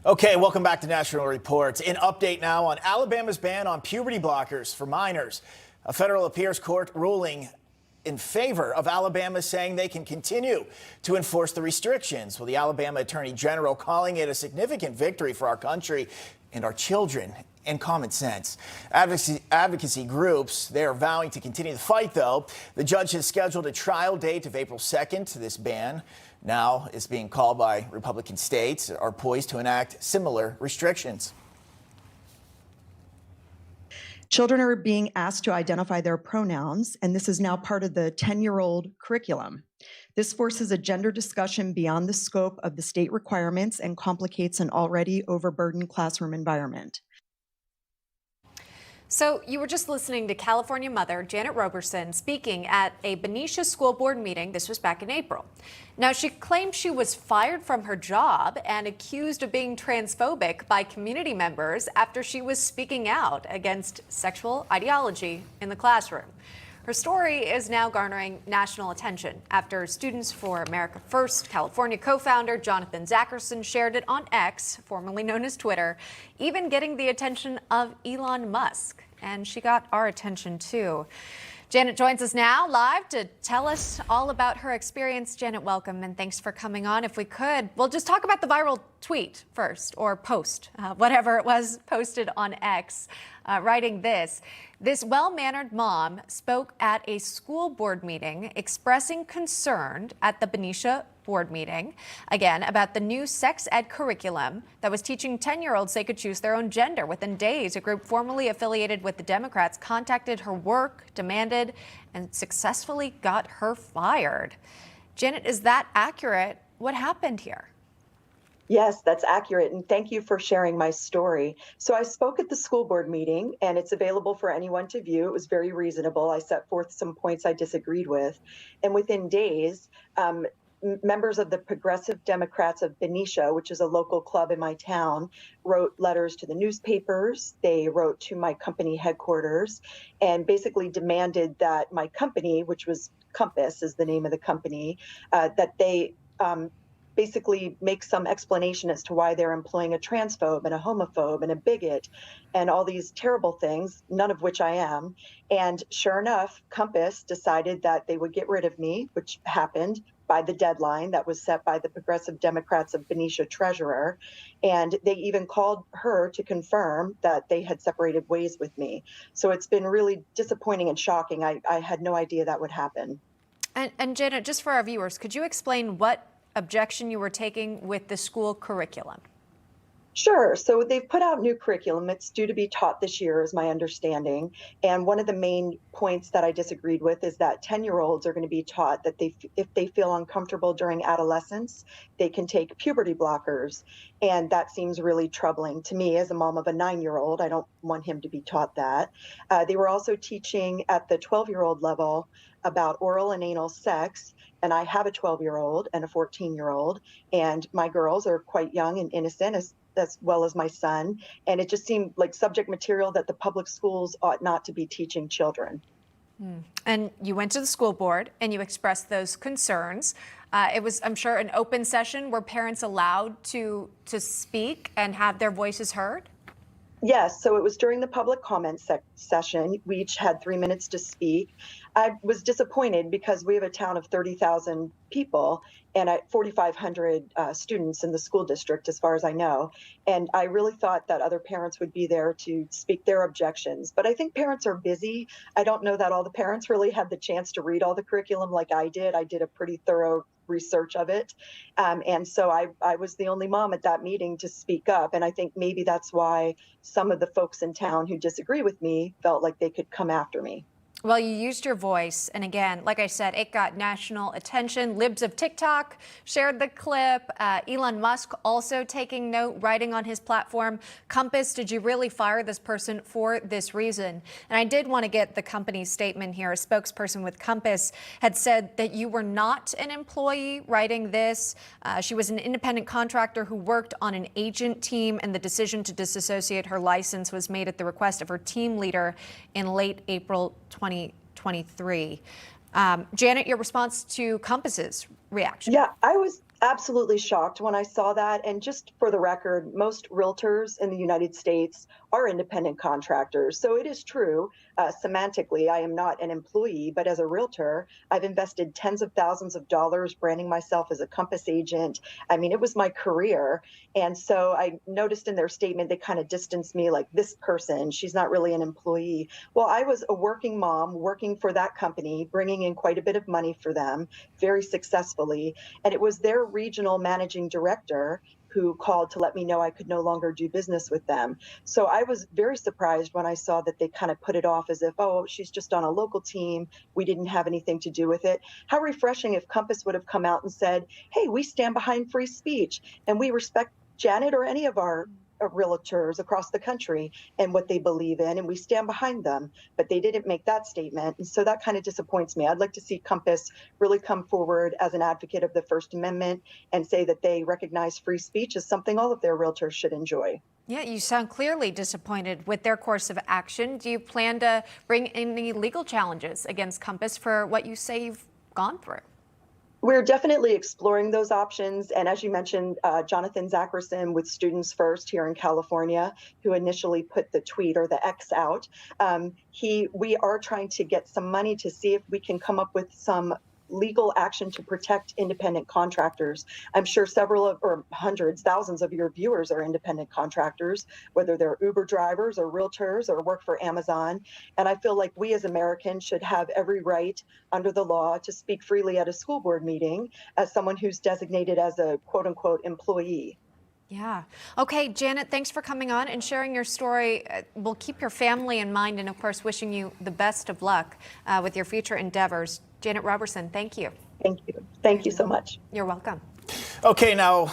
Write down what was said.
Okay, welcome back to National Reports. An update now on Alabama's ban on puberty blockers for minors. A federal appeals court ruling in favor of Alabama, saying they can continue to enforce the restrictions. Well, the Alabama Attorney General calling it a significant victory for our country and our children and common sense. Advocacy groups, they're vowing to continue the fight, though. The judge has scheduled a trial date of April 2nd. This ban now is being called by Republican states are poised to enact similar restrictions. Children are being asked to identify their pronouns, and this is now part of the 10-year-old curriculum. This forces a gender discussion beyond the scope of the state requirements and complicates an already overburdened classroom environment. So you were just listening to California mother Janet Roberson speaking at a Benicia school board meeting. This was back in April. Now, she claimed she was fired from her job and accused of being transphobic by community members after she was speaking out against sexual ideology in the classroom. Her story is now garnering national attention after Students for America First California co-founder Jonathan Zackerson shared it on X, formerly known as Twitter, even getting the attention of Elon Musk. And she got our attention too. Janet joins us now live to tell us all about her experience. Janet, welcome, and thanks for coming on. If we could, we'll just talk about the viral tweet first, or post, whatever it was posted on X, writing this. This well-mannered mom spoke at a school board meeting expressing concern at the Benicia board meeting, again, about the new sex ed curriculum that was teaching 10-year-olds they could choose their own gender. Within days, a group formerly affiliated with the Democrats contacted her work, demanded, and successfully got her fired. Janet, is that accurate? What happened here? Yes, that's accurate. And thank you for sharing my story. So I spoke at the school board meeting, and it's available for anyone to view. It was very reasonable. I set forth some points I disagreed with. And within days, members of the Progressive Democrats of Benicia, which is a local club in my town, wrote letters to the newspapers. They wrote to my company headquarters and basically demanded that my company, which was Compass is the name of the company, that they basically make some explanation as to why they're employing a transphobe and a homophobe and a bigot and all these terrible things, none of which I am. And sure enough, Compass decided that they would get rid of me, which happened by the deadline that was set by the Progressive Democrats of Benicia treasurer. And they even called her to confirm that they had separated ways with me. So it's been really disappointing and shocking. I had no idea that would happen. And Janet, just for our viewers, could you explain what objection you were taking with the school curriculum? Sure. So they've put out new curriculum. It's due to be taught this year, is my understanding. And one of the main points that I disagreed with is that 10-year-olds are going to be taught that if they feel uncomfortable during adolescence, they can take puberty blockers. And that seems really troubling to me as a mom of a 9-year-old. I don't want him to be taught that. They were also teaching at the 12-year-old level about oral and anal sex. And I have a 12-year-old and a 14-year-old, and my girls are quite young and innocent, as well as my son. And it just seemed like subject material that the public schools ought not to be teaching children. And you went to the school board and you expressed those concerns. It was, I'm sure, an open session. Were parents allowed to speak and have their voices heard? Yes, so it was during the public comment session. We each had 3 minutes to speak. I was disappointed because we have a town of 30,000 people and 4,500 students in the school district, as far as I know. And I really thought that other parents would be there to speak their objections. But I think parents are busy. I don't know that all the parents really had the chance to read all the curriculum like I did. I did a pretty thorough research of it. And so I was the only mom at that meeting to speak up. And I think maybe that's why some of the folks in town who disagree with me felt like they could come after me. Well, you used your voice. And again, like I said, it got national attention. Libs of TikTok shared the clip. Elon Musk also taking note, writing on his platform. Compass, did you really fire this person for this reason? And I did want to get the company's statement here. A spokesperson with Compass had said that you were not an employee writing this. She was an independent contractor who worked on an agent team, and the decision to disassociate her license was made at the request of her team leader in late April 2023. Janet, your response to Compass's reaction? Yeah, I was Absolutely shocked when I saw that. And just for the record, most realtors in the United States are independent contractors. So it is true, semantically, I am not an employee, but as a realtor, I've invested tens of thousands of dollars branding myself as a Compass agent. I mean, it was my career. And so I noticed in their statement, they kind of distanced me like, this person, she's not really an employee. Well, I was a working mom working for that company, bringing in quite a bit of money for them very successfully. And it was their regional managing director who called to let me know I could no longer do business with them. So I was very surprised when I saw that they kind of put it off as if, oh, she's just on a local team. We didn't have anything to do with it. How refreshing if Compass would have come out and said, hey, we stand behind free speech and we respect Janet or any of our realtors across the country and what they believe in, and we stand behind them. But they didn't make that statement. And so that kind of disappoints me. I'd like to see Compass really come forward as an advocate of the First Amendment and say that they recognize free speech as something all of their realtors should enjoy. Yeah, you sound clearly disappointed with their course of action. Do you plan to bring any legal challenges against Compass for what you say you've gone through? We're definitely exploring those options. And as you mentioned, Jonathan Zackerson with Students First here in California, who initially put the tweet or the X out, we are trying to get some money to see if we can come up with some legal action to protect independent contractors. I'm sure several of, or hundreds, thousands of your viewers are independent contractors, whether they're Uber drivers or realtors or work for Amazon. And I feel like we as Americans should have every right under the law to speak freely at a school board meeting as someone who's designated as a quote unquote employee. Yeah. Okay, Janet, thanks for coming on and sharing your story. We'll keep your family in mind and, of course, wishing you the best of luck with your future endeavors. Janet Roberson, thank you. Thank you. Thank you so much. You're welcome. Okay, now.